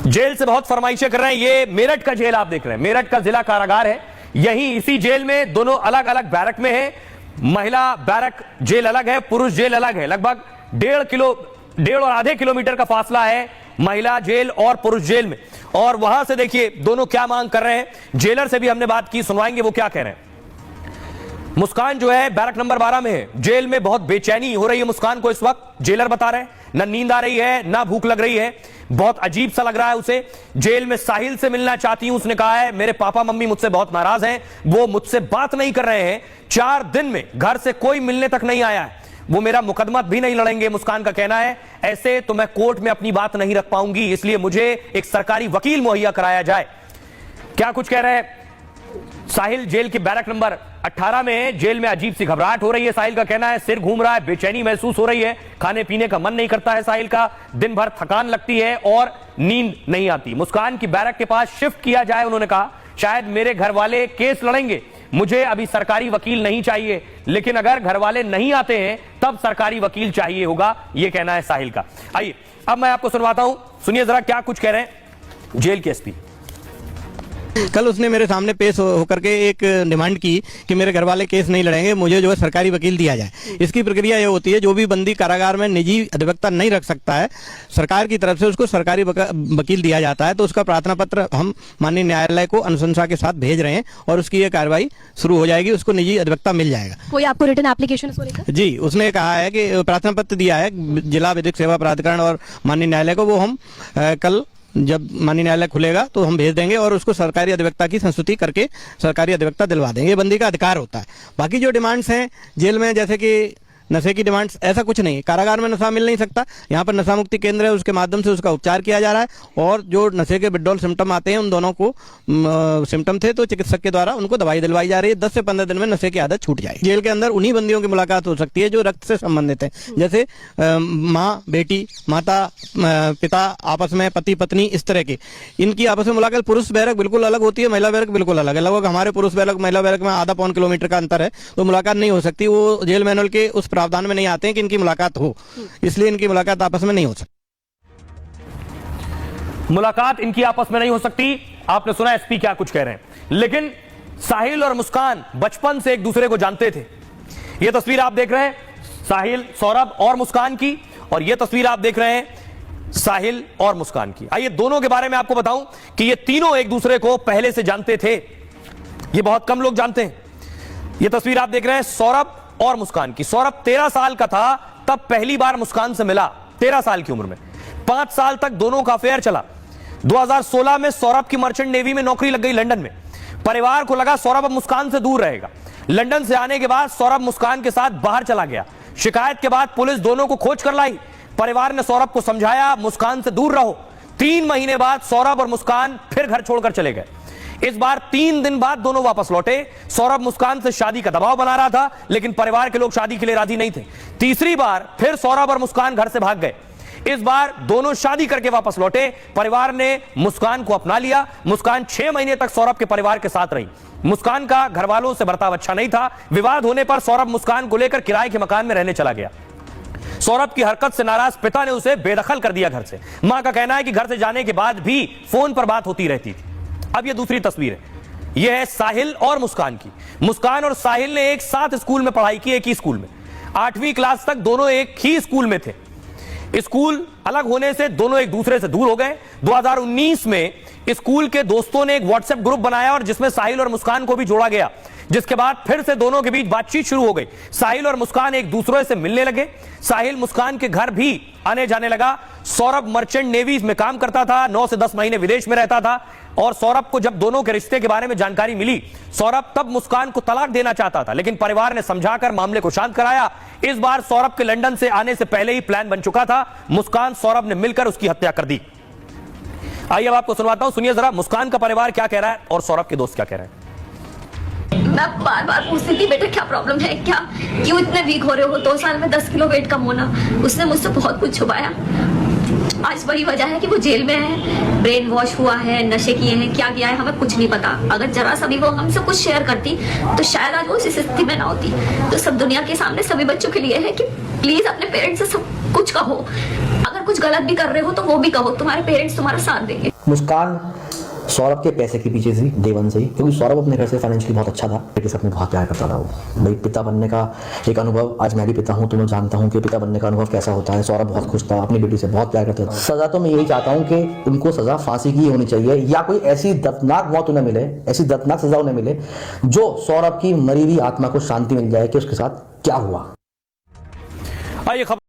Jail से बहुत फरमाइशें कर रहे हैं। ये मेरठ का जेल आप देख रहे हैं, मेरठ का जिला कारागार है। यहीं इसी जेल में दोनों अलग अलग बैरक में है। महिला बैरक जेल अलग है, पुरुष जेल अलग है। लगभग 1.5 और आधे किलोमीटर का फासला है महिला जेल और पुरुष जेल में। और वहां से देखिए दोनों क्या मांग कर रहे हैं। जेलर से भी हमने बात की, सुनवाएंगे वो क्या कह रहे हैं। मुस्कान जो है बैरक नंबर 12 में है। जेल में बहुत बेचैनी हो रही है मुस्कान को इस वक्त। जेलर बता रहे हैं ना नींद आ रही है ना भूख लग रही है, बहुत अजीब सा लग रहा है उसे। जेल में साहिल से मिलना चाहती हूं उसने कहा है। मेरे पापा मम्मी मुझसे बहुत नाराज हैं, वो मुझसे बात नहीं कर रहे हैं। 4 दिन में घर से कोई मिलने तक नहीं आया है, वो मेरा मुकदमा भी नहीं लड़ेंगे। मुस्कान का कहना है ऐसे तो मैं कोर्ट में अपनी बात नहीं रख पाऊंगी, इसलिए मुझे एक सरकारी वकील मुहैया कराया जाए। क्या कुछ कह रहे हैं साहिल जेल के बैरक नंबर 18 में है। जेल में अजीब सी घबराहट हो रही है। साहिल का कहना है सिर घूम रहा है, बेचैनी महसूस हो रही है, खाने पीने का मन नहीं करता है साहिल का, दिन भर थकान लगती है और नींद नहीं आती। मुस्कान की बैरक के पास शिफ्ट किया जाए, उन्होंने कहा शायद मेरे घर वाले केस लड़ेंगे, मुझे अभी सरकारी वकील नहीं चाहिए, लेकिन अगर घर वाले नहीं आते हैं तब सरकारी वकील चाहिए होगा, यह कहना है साहिल का। आइए अब मैं आपको सुनवाता हूं, सुनिए जरा क्या कुछ कह रहे हैं जेल के एसपी। कल उसने मेरे सामने पेश होकर के एक डिमांड की कि मेरे घर वाले केस नहीं लड़ेंगे, मुझे जो है सरकारी वकील दिया जाए। इसकी प्रक्रिया ये होती है, जो भी बंदी कारागार में निजी अधिवक्ता नहीं रख सकता है, सरकार की तरफ से उसको सरकारी वकील दिया जाता है। तो उसका प्रार्थना पत्र हम माननीय न्यायालय को अनुशंसा के साथ भेज रहे हैं और उसकी ये कार्रवाई शुरू हो जाएगी, उसको निजी अधिवक्ता मिल जाएगा। कोई आपको रिटर्न एप्लीकेशन जी, उसने कहा है कि प्रार्थना पत्र दिया है जिला विधिक सेवा प्राधिकरण और माननीय न्यायालय को, वो हम कल जब माननीय न्यायालय खुलेगा तो हम भेज देंगे और उसको सरकारी अधिवक्ता की संस्तुति करके सरकारी अधिवक्ता दिलवा देंगे। ये बंदी का अधिकार होता है। बाकी जो डिमांड्स हैं जेल में, जैसे कि नशे की डिमांड्स, ऐसा कुछ नहीं है। कारागार में नशा मिल नहीं सकता, यहाँ पर नशा मुक्ति केंद्र है, उसके माध्यम से उसका उपचार किया जा रहा है। और जो नशे के विड्रॉल सिम्टम आते हैं उन दोनों को सिम्टम थे तो चिकित्सक के द्वारा उनको दवाई दिलवाई जा रही है। 10 से 15 दिन में नशे की आदत छूट जाएगी। जेल के अंदर उन्हीं बंदियों की मुलाकात हो सकती है जो रक्त से संबंधित है, जैसे माँ बेटी, माता पिता आपस में, पति पत्नी, इस तरह की इनकी आपस में मुलाकात। पुरुष बैरक बिल्कुल अलग होती है, महिला बैरक बिल्कुल अलग है। लगभग हमारे पुरुष बैरक महिला बैरक में आधा पौन किलोमीटर का अंतर है, तो मुलाकात नहीं हो सकती। वो जेल मैनुअल के उस प्रावधान में नहीं आते हैं कि इनकी मुलाकात हो, इसलिए इनकी मुलाकात आपस में नहीं हो सकती। मुलाकात इनकी आपस में नहीं हो सकती। आपने सुना एसपी क्या कुछ कह रहे हैं। लेकिन साहिल और मुस्कान बचपन से एक दूसरे को जानते थे। यह तस्वीर आप देख रहे हैं साहिल, सौरभ और मुस्कान की, और यह तस्वीर आप देख रहे हैं साहिल और मुस्कान की। आइए दोनों के बारे में आपको बताऊं कि ये तीनों एक दूसरे को पहले से जानते थे। ये बहुत कम लोग जानते हैं। यह तस्वीर आप देख रहे हैं सौरभ और मुस्कान की। सौरभ 13 साल का था तब पहली बार मुस्कान से मिला, 13 साल की उम्र में। 5 साल तक दोनों का अफेयर चला। 2016 में सौरभ की मर्चेंट नेवी में नौकरी लग गई लंदन में। परिवार को लगा सौरभ अब मुस्कान से दूर रहेगा। लंदन से आने के बाद सौरभ मुस्कान के साथ बाहर चला गया। शिकायत के बाद पुलिस दोनों को खोज कर लाई। परिवार ने सौरभ को समझाया मुस्कान से दूर रहो। 3 महीने बाद सौरभ और मुस्कान फिर घर छोड़कर चले गए। इस बार 3 दिन बाद दोनों वापस लौटे। सौरभ मुस्कान से शादी का दबाव बना रहा था, लेकिन परिवार के लोग शादी के लिए राजी नहीं थे। तीसरी बार फिर सौरभ और मुस्कान घर से भाग गए। इस बार दोनों शादी करके वापस लौटे। परिवार ने मुस्कान को अपना लिया। मुस्कान 6 महीने तक सौरभ के परिवार के साथ रही। मुस्कान का घर वालों से बर्ताव अच्छा नहीं था। विवाद होने पर सौरभ मुस्कान को लेकर किराए के मकान में रहने चला गया। सौरभ की हरकत से नाराज पिता ने उसे बेदखल कर दिया घर से। मां का कहना है कि घर से जाने के बाद भी फोन पर बात होती रहती थी। अब यह दूसरी तस्वीर है, यह है साहिल और मुस्कान की। मुस्कान और साहिल ने एक साथ स्कूल में पढ़ाई की, एक ही स्कूल में। 8वीं क्लास तक दोनों एक ही स्कूल में थे। स्कूल अलग होने से दोनों एक दूसरे से दूर हो गए। 2019 में स्कूल के दोस्तों ने एक व्हाट्सएप ग्रुप बनाया और जिसमें साहिल और मुस्कान को भी जोड़ा गया, जिसके बाद फिर से दोनों के बीच बातचीत शुरू हो गई। साहिल और मुस्कान एक दूसरे से मिलने लगे। साहिल मुस्कान के घर भी आने जाने लगा। सौरभ मर्चेंट नेवी में काम करता था, 9 से 10 महीने विदेश में रहता था। और सौरभ को जब दोनों के रिश्ते के बारे में जानकारी मिली, सौरभ तब मुस्कान को तलाक देना चाहता था, लेकिन परिवार ने समझाकर मामले को शांत कराया। इस बार सौरभ के लंदन से आने से पहले ही प्लान बन चुका था। मुस्कान सौरभ ने मिलकर उसकी हत्या कर दी। आइए अब आपको सुनवाता हूं, सुनिए जरा मुस्कान का परिवार क्या कह रहा है और सौरभ के दोस्त क्या कह रहे हैं। मैं बार बार पूछती थी बेटा क्या प्रॉब्लम है, क्या क्यों इतने वीक हो रहे हो, 2 साल में 10 किलो वेट कम होना। उसने मुझसे बहुत कुछ छुपाया। आज वही वजह है कि वो जेल में है, ब्रेन वॉश हुआ है, नशे किए हैं, क्या किया है हमें कुछ नहीं पता। अगर जरा सा भी वो हमसे कुछ शेयर करती तो शायद आज वो इस स्थिति में ना होती। तो सब दुनिया के सामने सभी बच्चों के लिए है कि प्लीज अपने पेरेंट्स से सब कुछ कहो। अगर कुछ कुछ गलत भी कर रहे हो तो वो भी कहो, तुम्हारे पेरेंट्स तुम्हारा साथ देंगे। मुस्कान सौरभ के पैसे के पीछे थी डे वन से ही, क्योंकि सौरभ अपने घर से फाइनेंशियली बहुत अच्छा था, बेटे से अपने बहुत प्यार करता था वो। भाई पिता बनने का एक अनुभव, आज मैं भी पिता हूँ तो मैं जानता हूँ कि पिता बनने का अनुभव कैसा होता है। सौरभ बहुत खुश था, अपनी बेटी से बहुत प्यार करता था। सजा तो मैं यही चाहता हूँ कि उनको सजा फांसी की होनी चाहिए, या कोई ऐसी दर्दनाक मौत उन्हें मिले, ऐसी दर्दनाक सजा उन्हें मिले जो सौरभ की मरी हुई आत्मा को शांति मिल जाए कि उसके साथ क्या हुआ। आइए खबर